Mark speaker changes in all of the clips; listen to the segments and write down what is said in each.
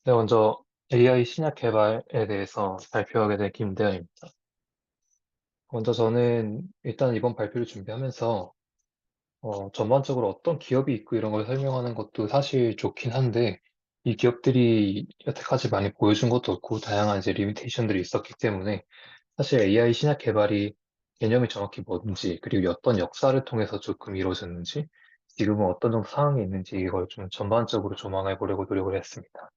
Speaker 1: 네, 먼저 AI 신약 개발에 대해서 발표하게 된 김대현입니다. 먼저 저는 일단 이번 발표를 준비하면서 전반적으로 어떤 기업이 있고 이런 걸 설명하는 것도 사실 좋긴 한데 이 기업들이 여태까지 많이 보여준 것도 없고 다양한 이제 리미테이션들이 있었기 때문에 사실 AI 신약 개발이 개념이 정확히 뭔지 그리고 어떤 역사를 통해서 조금 이루어졌는지 지금은 어떤 정도 상황이 있는지 이걸 좀 전반적으로 조망해 보려고 노력을 했습니다.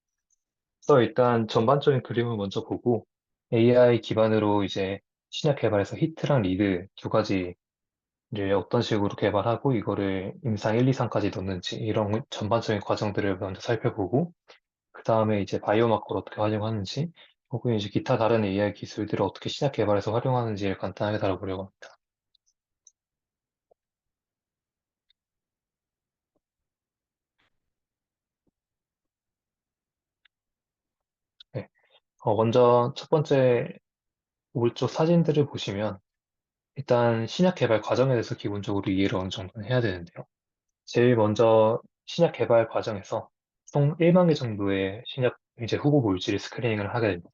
Speaker 1: 그래서 일단 전반적인 그림을 먼저 보고 AI 기반으로 이제 신약 개발에서 히트랑 리드 두 가지를 어떤 식으로 개발하고 이거를 임상 1, 2상까지 넣는지 이런 전반적인 과정들을 먼저 살펴보고 그 다음에 이제 바이오마커를 어떻게 활용하는지 혹은 이제 기타 다른 AI 기술들을 어떻게 신약 개발에서 활용하는지를 간단하게 다뤄보려고 합니다. 네. 먼저 첫 번째 오른쪽 사진들을 보시면 일단 신약 개발 과정에 대해서 기본적으로 이해를 어느 정도는 해야 되는데요. 제일 먼저 신약 개발 과정에서 총 1만 개 정도의 신약 이제 후보 물질을 스크리닝을 하게 됩니다.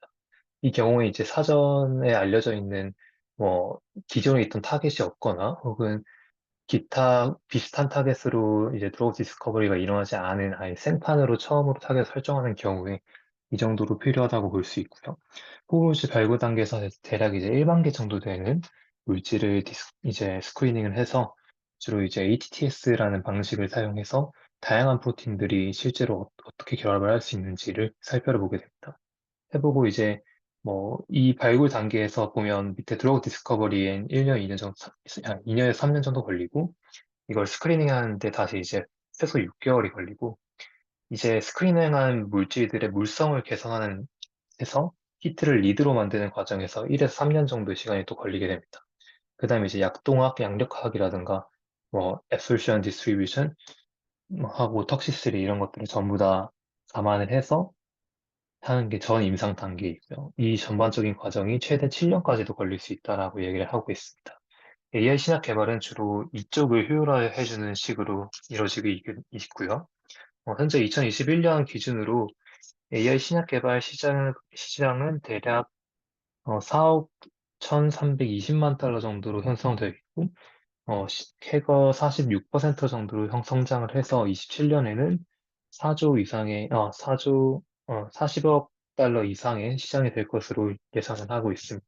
Speaker 1: 이 경우에 이제 사전에 알려져 있는 뭐 기존에 있던 타겟이 없거나 혹은 기타 비슷한 타겟으로 이제 드로우 디스커버리가 일어나지 않은 아예 생판으로 처음으로 타겟 설정하는 경우에 이 정도로 필요하다고 볼 수 있고요. 후보 물질 발굴 단계에서 대략 이제 1만 개 정도 되는 물질을 이제 스크리닝을 해서 주로 이제 ATTS라는 방식을 사용해서 다양한 프로틴들이 실제로 어떻게 결합을 할 수 있는지를 살펴보게 됩니다. 해보고 이제 뭐 이 발굴 단계에서 보면 밑에 드러그 디스커버리엔 1년, 2년 정도, 2년에서 3년 정도 걸리고 이걸 스크리닝 하는데 다시 이제 최소 6개월이 걸리고 이제 스크리닝한 물질들의 물성을 개선하는 해서 히트를 리드로 만드는 과정에서 1에서 3년 정도의 시간이 또 걸리게 됩니다. 그 다음에 이제 약동학, 양력학이라든가 뭐 absorption, distribution 하고 턱시스리 이런 것들을 전부 다 감안을 해서 하는 게 전 임상 단계이고요. 이 전반적인 과정이 최대 7년까지도 걸릴 수 있다라고 얘기를 하고 있습니다. AI 신약 개발은 주로 이쪽을 효율화해주는 식으로 이루어지고 있고요. 현재 2021년 기준으로 AI 신약 개발 시장은 대략 4억 1,320만 달러 정도로 형성되어 있고, 캐거 46% 정도로 성장을 해서 27년에는 4조 이상의, 40억 달러 이상의 시장이 될 것으로 예상을 하고 있습니다.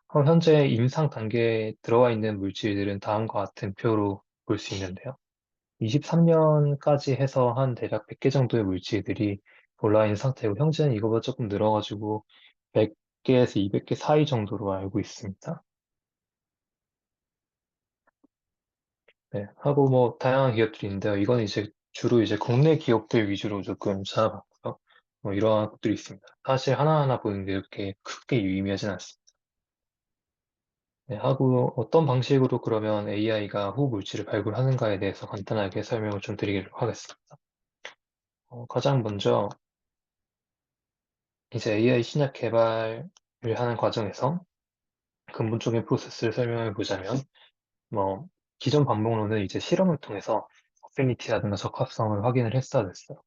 Speaker 1: 그럼 현재 임상 단계에 들어와 있는 물질들은 다음과 같은 표로 볼 수 있는데요. 23년까지 해서 한 대략 100개 정도의 물질들이 올라 있는 상태고, 현재는 이거보다 조금 늘어가지고 100개에서 200개 사이 정도로 알고 있습니다. 네, 하고 뭐 다양한 기업들이 있는데요. 이건 이제 주로 이제 국내 기업들 위주로 조금 찾아봤고요. 뭐 이러한 것들이 있습니다. 사실 하나하나 보는 게 이렇게 크게 유의미하진 않습니다. 네, 하고 어떤 방식으로 그러면 AI가 후 물질을 발굴하는가에 대해서 간단하게 설명을 좀 드리도록 하겠습니다. 가장 먼저 이제 AI 신약 개발을 하는 과정에서 근본적인 프로세스를 설명해 보자면 뭐 기존 방법론은 이제 실험을 통해서 어피니티라든가 적합성을 확인을 했어야 됐어요.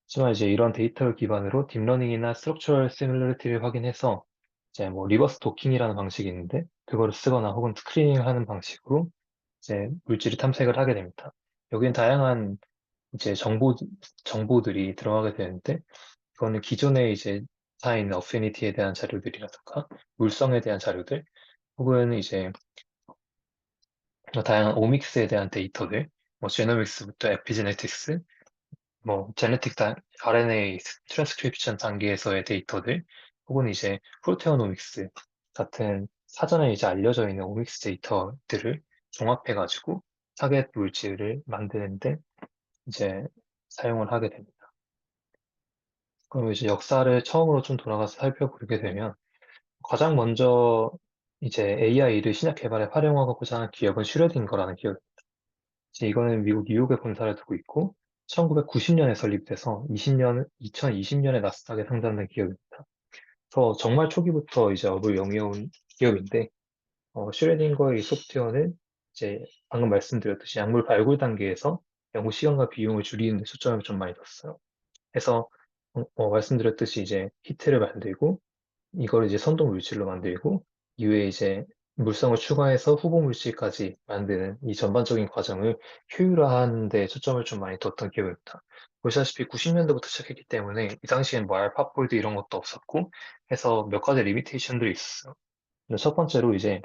Speaker 1: 하지만 이제 이런 데이터를 기반으로 딥러닝이나 스트럭처럴 시뮬러리티를 확인해서 이제 뭐 리버스 도킹이라는 방식이 있는데 그거를 쓰거나 혹은 스크리닝을 하는 방식으로 이제 물질을 탐색을 하게 됩니다. 여기는 다양한 이제 정보들이 들어가게 되는데 그거는 기존에 이제 쌓인 어피니티에 대한 자료들이라든가 물성에 대한 자료들 혹은 이제 다양한 오믹스에 대한 데이터들 뭐 제노믹스부터 에피제네틱스 뭐 제네틱 RNA 트랜스크립션 단계에서의 데이터들 혹은 이제 프로테오노믹스 같은 사전에 이제 알려져 있는 오믹스 데이터들을 종합해가지고 타겟 물질을 만드는데 이제 사용을 하게 됩니다. 그럼 이제 역사를 처음으로 좀 돌아가서 살펴보게 되면 가장 먼저 이제 AI를 신약 개발에 활용하고자 하는 기업은 슈레딩거라는 기업입니다. 이제 이거는 미국 뉴욕에 본사를 두고 있고 1990년에 설립돼서 2020년에 나스닥에 상장된 기업입니다. 그래서 정말 초기부터 이제 업을 영위해온 기업인데 슈레딩거의 이 소프트웨어는 이제 방금 말씀드렸듯이 약물 발굴 단계에서 연구 시간과 비용을 줄이는 데 초점을 좀 많이 뒀어요. 그래서 말씀드렸듯이 이제 히트를 만들고 이걸 이제 선도 물질로 만들고 이후에 이제 물성을 추가해서 후보 물질까지 만드는 이 전반적인 과정을 효율화하는 데 초점을 좀 많이 뒀던 기억입니다. 보시다시피 90년대부터 시작했기 때문에 이 당시엔 뭐 알파폴드 이런 것도 없었고 해서 몇 가지 리미테이션들이 있었어요. 근데 첫 번째로 이제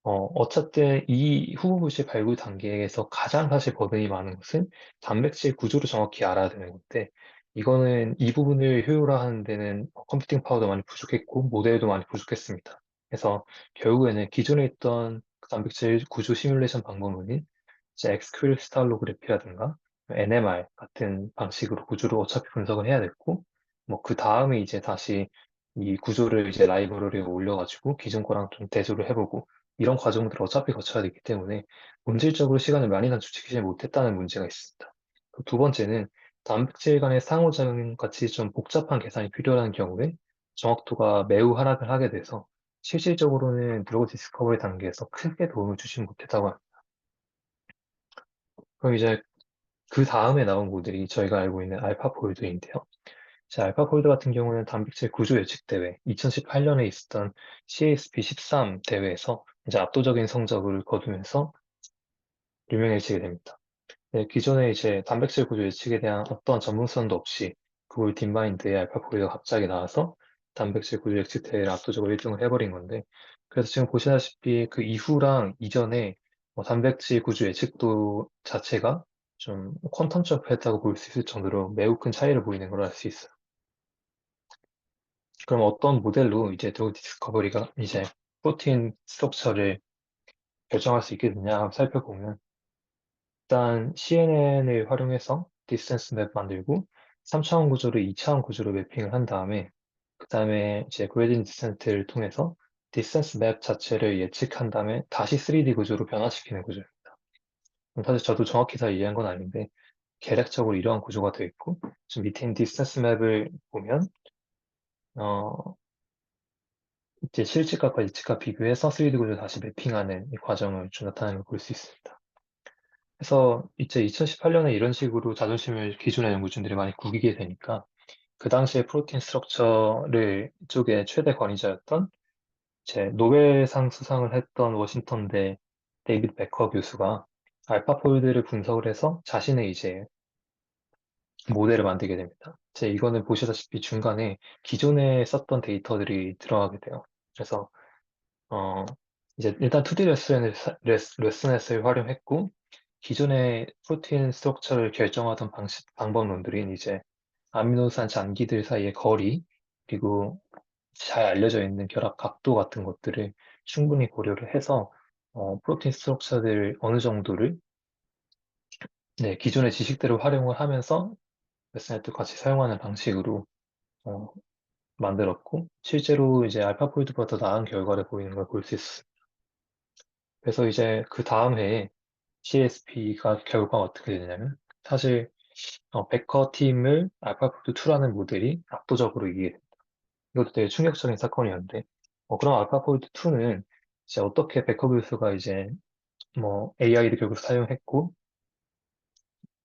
Speaker 1: 어쨌든 이 후보 물질 발굴 단계에서 가장 사실 버든이 많은 것은 단백질 구조를 정확히 알아야 되는 건데, 이거는 이 부분을 효율화하는 데는 컴퓨팅 파워도 많이 부족했고, 모델도 많이 부족했습니다. 그래서 결국에는 기존에 있던 그 단백질 구조 시뮬레이션 방법론인 이제 엑스크리스탈로그래피라든가 NMR 같은 방식으로 구조를 어차피 분석을 해야 됐고, 뭐 그 다음에 이제 다시 이 구조를 이제 라이브러리에 올려가지고 기존 거랑 좀 대조를 해보고 이런 과정들을 어차피 거쳐야 되기 때문에 본질적으로 시간을 많이 단축시키지 못했다는 문제가 있습니다. 그두 번째는 단백질 간의 상호작용 같이 좀 복잡한 계산이 필요한 경우에 정확도가 매우 하락을 하게 돼서 실질적으로는 드러그 디스커버리 단계에서 크게 도움을 주지 못했다고 합니다. 그럼 이제 그 다음에 나온 모델이 저희가 알고 있는 알파폴드인데요. 자, 알파폴드 같은 경우는 단백질 구조 예측 대회, 2018년에 있었던 CASP13 대회에서 이제 압도적인 성적을 거두면서 유명해지게 됩니다. 네, 기존에 이제 단백질 구조 예측에 대한 어떤 전문성도 없이 구글 딥마인드의 알파폴드가 갑자기 나와서 단백질 구조 예측 대회를 압도적으로 1등을 해버린 건데, 그래서 지금 보시다시피 그 이후랑 이전에 단백질 구조 예측도 자체가 좀 퀀텀 점프했다고 볼 수 있을 정도로 매우 큰 차이를 보이는 걸 알 수 있어요. 그럼 어떤 모델로 이제 드러그 디스커버리가 이제 프로틴 스트럭처를 결정할 수 있게 되냐 한번 살펴보면, 일단 CNN을 활용해서 디스턴스 맵 만들고 3차원 구조를 2차원 구조로 매핑을 한 다음에 그 다음에 이제 그레디언트 디센트를 통해서 디스턴스 맵 자체를 예측한 다음에 다시 3D 구조로 변화시키는 구조입니다. 사실 저도 정확히 다 이해한 건 아닌데 계략적으로 이러한 구조가 되어 있고, 좀 밑에 있는 디스턴스 맵을 보면 어, 이제 실측값과 예측값 비교해서 3D 구조를 다시 매핑하는 이 과정을 좀 나타내는 걸 볼 수 있습니다. 그래서 이제 2018년에 이런 식으로 자존심을 기존의 연구진들이 많이 구기게 되니까 그 당시에 프로틴 스트럭처를 이쪽에 최대 권위자였던 제 노벨상 수상을 했던 워싱턴대 데이비드 베커 교수가 알파폴드를 분석을 해서 자신의 이제 모델을 만들게 됩니다. 이거는 보시다시피 중간에 기존에 썼던 데이터들이 들어가게 돼요. 그래서 어, 이제 일단 2D 레슨에서의 활용했고, 기존의 프로틴 스트럭처를 결정하던 방법론들인 이제 아미노산 장기들 사이의 거리, 그리고 잘 알려져 있는 결합 각도 같은 것들을 충분히 고려를 해서 프로틴 스트럭처들 어느 정도를 네, 기존의 지식대로 활용을 하면서 레슨에 같이 사용하는 방식으로 어, 만들었고, 실제로 이제 알파폴드보다 더 나은 결과를 보이는 걸 볼 수 있었어요. 그래서 이제 그 다음 해에 CSP가 결과가 어떻게 되냐면, 사실 베커 팀을 알파폴드2라는 모델이 압도적으로 이기게 됩니다. 이것도 되게 충격적인 사건이었는데, 그럼 알파폴드2는 이제 어떻게 베커 교수가 이제 뭐 AI를 결국 사용했고,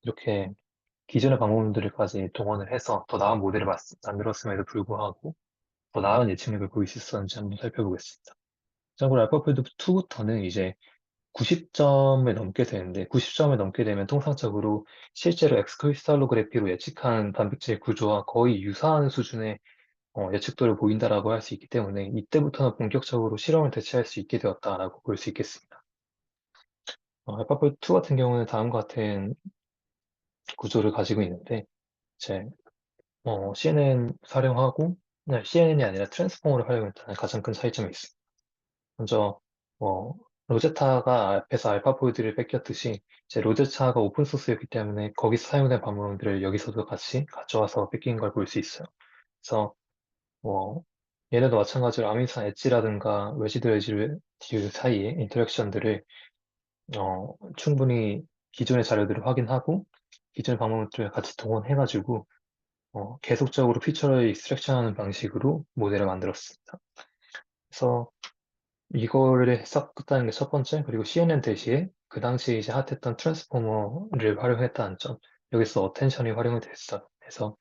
Speaker 1: 이렇게 기존의 방법들까지 동원을 해서 더 나은 모델을 만들었음에도 불구하고 더 나은 예측력을 보일 수 있었는지 한번 살펴보겠습니다. 참고로 알파폴드2부터는 이제 90점을 넘게 되는데, 90점을 넘게 되면 통상적으로 실제로 엑스크리스탈로그래피로 예측한 단백질 구조와 거의 유사한 수준의 예측도를 보인다라고 할 수 있기 때문에 이때부터는 본격적으로 실험을 대체할 수 있게 되었다라고 볼 수 있겠습니다. 알파폴드2 같은 경우는 다음과 같은 구조를 가지고 있는데, 제 CNN 활용하고 CNN이 아니라 트랜스포머를 활용했다는 가장 큰 차이점이 있습니다. 먼저 로제타가 앞에서 알파포이드를 뺏겼듯이 이제 로제타가 오픈 소스였기 때문에 거기서 사용된 방법들을 여기서도 같이 가져와서 뺏긴 걸 볼 수 있어요. 그래서 뭐 얘네도 마찬가지로 아미노산 엣지라든가 외지드 외지드 사이의 인터랙션들을 충분히 기존의 자료들을 확인하고 기존의 방법들을 같이 동원해가지고 계속적으로 피처를 익스트랙션하는 방식으로 모델을 만들었습니다. 그래서 이거를 했었다는 게 첫 번째, 그리고 CNN 대시에 그 당시에 이제 핫했던 트랜스포머를 활용했다는 점, 여기서 어텐션이 활용이 됐어. 그래서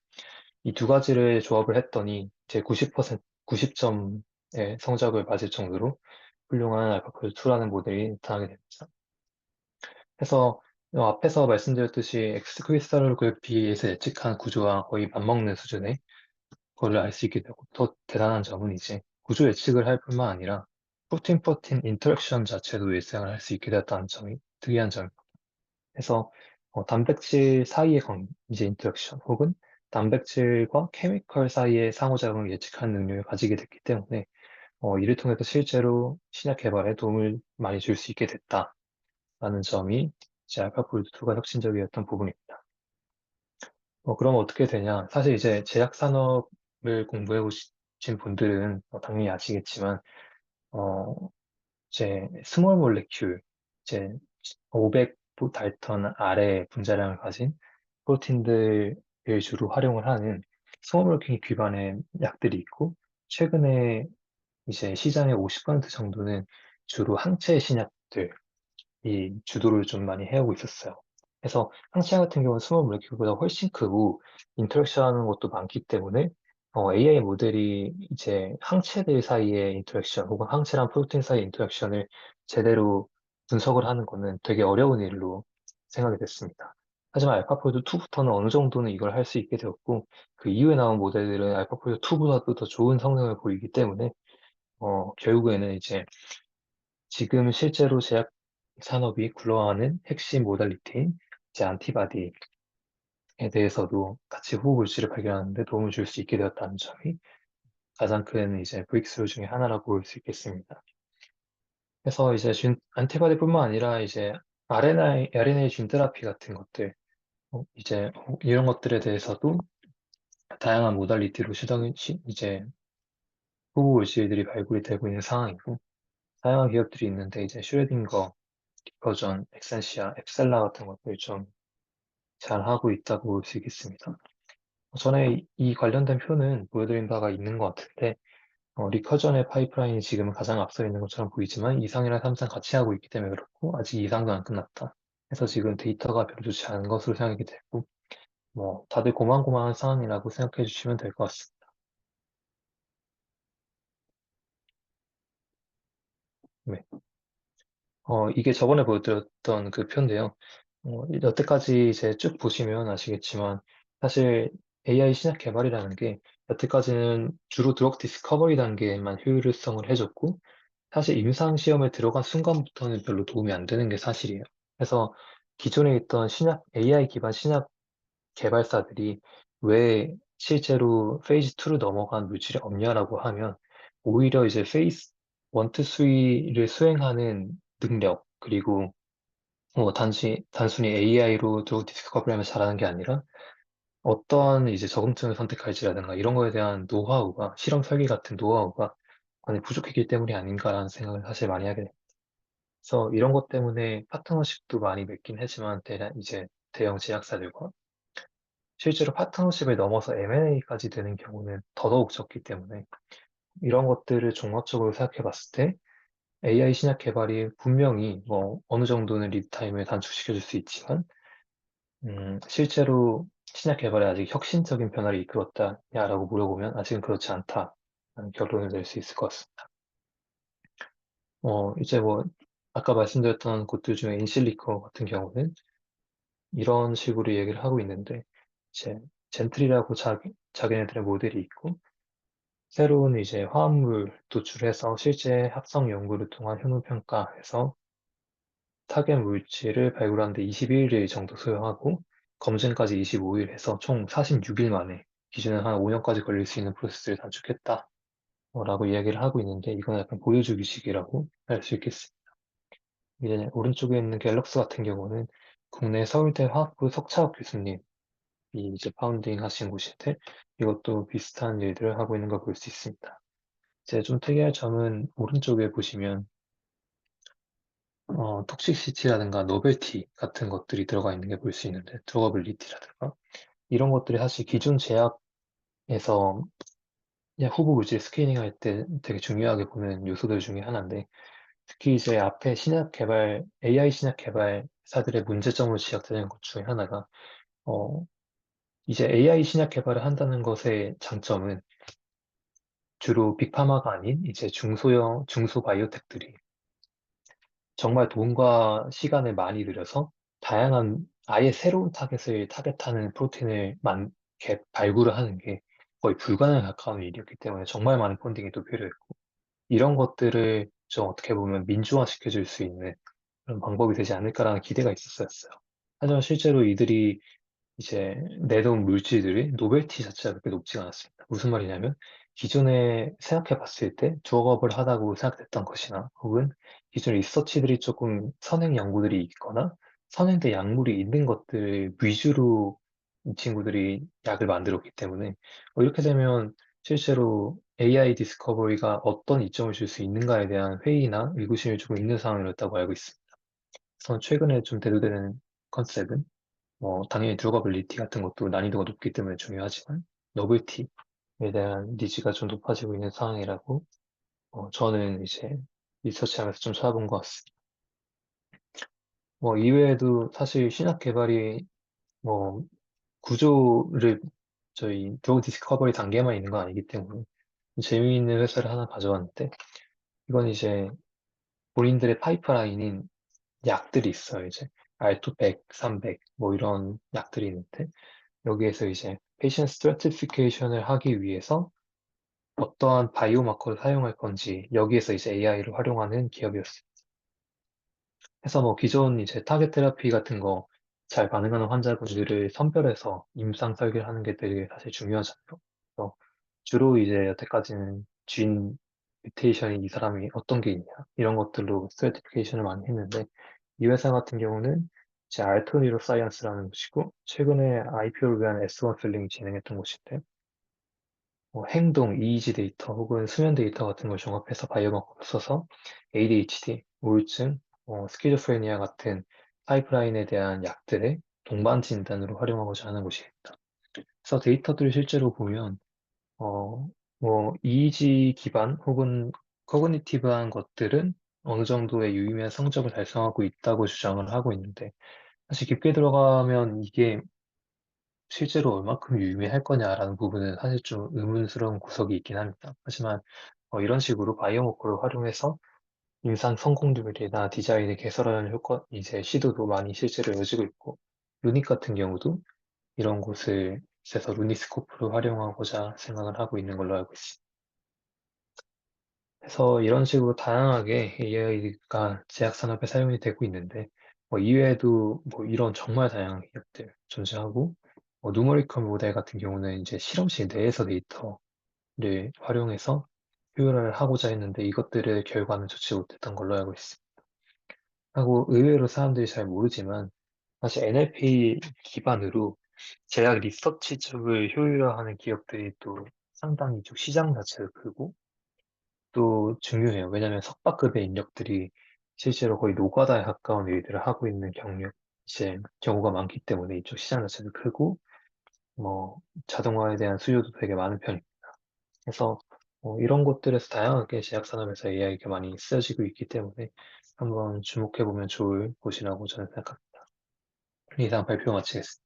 Speaker 1: 이 두 가지를 조합을 했더니 제 90점의 성적을 맞을 정도로 훌륭한 알파고드 2라는 모델이 나타나게 됩니다. 그래서 앞에서 말씀드렸듯이 엑스 크리스탈로그래피에서 예측한 구조와 거의 맞먹는 수준의 거를 알 수 있게 되고 더 대단한 점은 이제 구조 예측을 할 뿐만 아니라 프로틴 인터랙션 자체도 예상을 할 수 있게 되었다는 점이 특이한 점입니다. 그래서 단백질 사이의 이제 인터랙션 혹은 단백질과 케미컬 사이의 상호작용을 예측하는 능력을 가지게 됐기 때문에 이를 통해서 실제로 신약 개발에 도움을 많이 줄 수 있게 됐다라는 점이 이제 알파고ld2가 혁신적이었던 부분입니다. 그럼 어떻게 되냐? 사실 이제 제약 산업을 공부해 오신 분들은 당연히 아시겠지만, 어, 이제 스몰 몰레큘, 이제 500 달턴 아래 분자량을 가진 프로틴들을 주로 활용을 하는 스몰 몰레큘 기반의 약들이 있고, 최근에 이제 시장의 50% 정도는 주로 항체 신약들, 이 주도를 좀 많이 해오고 있었어요. 그래서 항체 같은 경우는 스몰 모레큘보다 훨씬 크고 인터랙션 하는 것도 많기 때문에 AI 모델이 이제 항체들 사이의 인터랙션 혹은 항체랑 프로틴 사이의 인터랙션을 제대로 분석을 하는 거는 되게 어려운 일로 생각이 됐습니다. 하지만 알파포드 2부터는 어느 정도는 이걸 할 수 있게 되었고 그 이후에 나온 모델들은 알파포드 2보다도 더 좋은 성능을 보이기 때문에 결국에는 이제 지금 실제로 제약 산업이 굴러가는 핵심 모달리티인 이제 안티바디에 대해서도 같이 호흡 물질을 발견하는 데 도움을 줄 수 있게 되었다는 점이 가장 큰 이제 브레이크스루 중에 하나라고 볼 수 있겠습니다. 그래서 이제 안티바디뿐만 아니라 이제 RNA 진 테라피 같은 것들, 이제 이런 것들에 대해서도 다양한 모달리티로 이제 호흡 물질들이 발굴이 되고 있는 상황이고, 다양한 기업들이 있는데 이제 슈레딩거, 버전, 엑센시아, 앱셀라 같은 것들 좀 잘하고 있다고 볼 수 있겠습니다. 전에 이 관련된 표는 보여드린 바가 있는 것 같은데, 리커전의 파이프라인이 지금 가장 앞서 있는 것처럼 보이지만 2상이랑 3상 같이 하고 있기 때문에 그렇고, 아직 2상도 안 끝났다. 그래서 지금 데이터가 별로 좋지 않은 것으로 생각이 되고, 다들 고만고만한 상황이라고 생각해 주시면 될 것 같습니다. 네. 이게 저번에 보여드렸던 그 표인데요. 여태까지 이제 쭉 보시면 아시겠지만, 사실 AI 신약 개발이라는 게 여태까지는 주로 드럭 디스커버리 단계에만 효율성을 해줬고, 사실 임상 시험에 들어간 순간부터는 별로 도움이 안 되는 게 사실이에요. 그래서 기존에 있던 AI 기반 신약 개발사들이 왜 실제로 페이즈 2로 넘어간 물질이 없냐라고 하면, 오히려 이제 페이즈 1, 2, 3를 수행하는 능력, 그리고 단순히 AI로 드로그 디스커버리하면 잘하는 게 아니라 어떠한 이제 적응증을 선택할지라든가 이런 거에 대한 노하우가, 실험 설계 같은 노하우가 많이 부족했기 때문이 아닌가라는 생각을 사실 많이 하게 돼요. 그래서 이런 것 때문에 파트너십도 많이 맺긴 하지만 이제 대형 제약사들과 실제로 파트너십을 넘어서 M&A까지 되는 경우는 더더욱 적기 때문에 이런 것들을 종합적으로 생각해 봤을 때 AI 신약 개발이 분명히 어느 정도는 리드 타임을 단축시켜 줄 수 있지만 실제로 신약 개발에 아직 혁신적인 변화를 이끌었다냐라고 물어보면 아직은 그렇지 않다라는 결론을 낼 수 있을 것 같습니다. 이제 아까 말씀드렸던 곳들 중에 인실리커 같은 경우는 이런 식으로 얘기를 하고 있는데, 이제 젠트리라고 자기네들의 모델이 있고, 새로운 이제 화합물 도출해서 실제 합성 연구를 통한 효능 평가해서 타겟 물질을 발굴하는데 21일 정도 소요하고 검증까지 25일 해서 총 46일 만에 기준은 한 5년까지 걸릴 수 있는 프로세스를 단축했다. 라고 이야기를 하고 있는데 이건 약간 보여주기식이라고 할 수 있겠습니다. 이제 오른쪽에 있는 갤럭스 같은 경우는 국내 서울대 화학부 석차학 교수님이 이제 파운딩 하신 곳인데 이것도 비슷한 일들을 하고 있는 걸 볼 수 있습니다. 이제 좀 특이할 점은 오른쪽에 보시면 톡식시티라든가 노벨티 같은 것들이 들어가 있는 게 볼 수 있는데, 드러거빌리티라든가 이런 것들이 사실 기존 제약에서 그냥 후보 물질 스크리닝 할 때 되게 중요하게 보는 요소들 중에 하나인데, 특히 이제 앞에 AI 신약 개발사들의 문제점으로 지적되는 것 중에 하나가, 어, 이제 AI 신약 개발을 한다는 것의 장점은 주로 빅파마가 아닌 이제 중소바이오텍들이 정말 돈과 시간을 많이 들여서 다양한 아예 새로운 타겟을 타겟하는 프로틴을 발굴을 하는 게 거의 불가능에 가까운 일이었기 때문에 정말 많은 펀딩이 또 필요했고 이런 것들을 좀 어떻게 보면 민주화시켜 줄 수 있는 그런 방법이 되지 않을까라는 기대가 있었어요. 하지만 실제로 이들이 이제 내놓은 물질들이 노벨티 자체가 그렇게 높지가 않았습니다. 무슨 말이냐면 기존에 생각해 봤을 때 주업을 하다고 생각됐던 것이나 혹은 기존 리서치들이 조금 선행 연구들이 있거나 선행된 약물이 있는 것들 위주로 이 친구들이 약을 만들었기 때문에 이렇게 되면 실제로 AI 디스커버리가 어떤 이점을 줄 수 있는가에 대한 회의나 의구심이 조금 있는 상황이었다고 알고 있습니다. 그래서 최근에 좀 대두되는 컨셉은 당연히 드로거빌리티 같은 것도 난이도가 높기 때문에 중요하지만 너블티에 대한 니즈가 좀 높아지고 있는 상황이라고 저는 이제 리서치하면서 좀 찾아본 것 같습니다. 이외에도 사실 신약 개발이 뭐 구조를 저희 드로그 디스커버리 단계만 있는 건 아니기 때문에 재미있는 회사를 하나 가져왔는데 이건 이제 본인들의 파이프라인인 약들이 있어요. 이제 R200, 300 뭐 이런 약들이 있는데 여기에서 이제 페이션 스트래티피케이션을 하기 위해서 어떠한 바이오마커를 사용할 건지 여기에서 이제 AI를 활용하는 기업이었어요. 그래서 기존 이제 타겟 테라피 같은 거 잘 반응하는 환자분들을 선별해서 임상 설계를 하는 게 되게 사실 중요하잖아요. 그래서 주로 이제 여태까지는 쥔 뮤테이션이 이 사람이 어떤 게 있냐 이런 것들로 스트래티피케이션을 많이 했는데 이 회사 같은 경우는 이제 알토니로 사이언스라는 곳이고 최근에 IPO를 위한 S1 필링 진행했던 곳인데 행동, EEG 데이터 혹은 수면 데이터 같은 걸 종합해서 바이오마커를 써서 ADHD, 우울증, 스키조프레니아 같은 파이프라인에 대한 약들의 동반 진단으로 활용하고자 하는 곳입니다. 그래서 데이터들을 실제로 보면 EEG 기반 혹은 커그니티브한 것들은 어느 정도의 유의미한 성적을 달성하고 있다고 주장을 하고 있는데 사실 깊게 들어가면 이게 실제로 얼마큼 유의미할 거냐라는 부분은 사실 좀 의문스러운 구석이 있긴 합니다. 하지만 이런 식으로 바이오모커를 활용해서 임상 성공률이나 디자인을 개설하는 이제 시도도 많이 실제로 이어지고 있고, 루닉 같은 경우도 이런 곳을 그래서 루니스코프를 활용하고자 생각을 하고 있는 걸로 알고 있습니다. 그래서 이런 식으로 다양하게 AI가 제약 산업에 사용이 되고 있는데, 이외에도 이런 정말 다양한 기업들 존재하고, 누머리컬 모델 같은 경우는 이제 실험실 내에서 데이터를 활용해서 표현을 하고자 했는데 이것들의 결과는 좋지 못했던 걸로 알고 있습니다. 하고 의외로 사람들이 잘 모르지만 사실 NLP 기반으로 제약 리서치 쪽을 효율화하는 기업들이 또 상당히 좀 시장 자체가 크고 또 중요해요. 왜냐하면 석박급의 인력들이 실제로 거의 노가다에 가까운 일들을 하고 있는 이제 경우가 많기 때문에 이쪽 시장 자체도 크고 자동화에 대한 수요도 되게 많은 편입니다. 그래서 이런 곳들에서 다양하게 제약 산업에서 AI가 많이 쓰여지고 있기 때문에 한번 주목해 보면 좋을 곳이라고 저는 생각합니다. 이상 발표 마치겠습니다.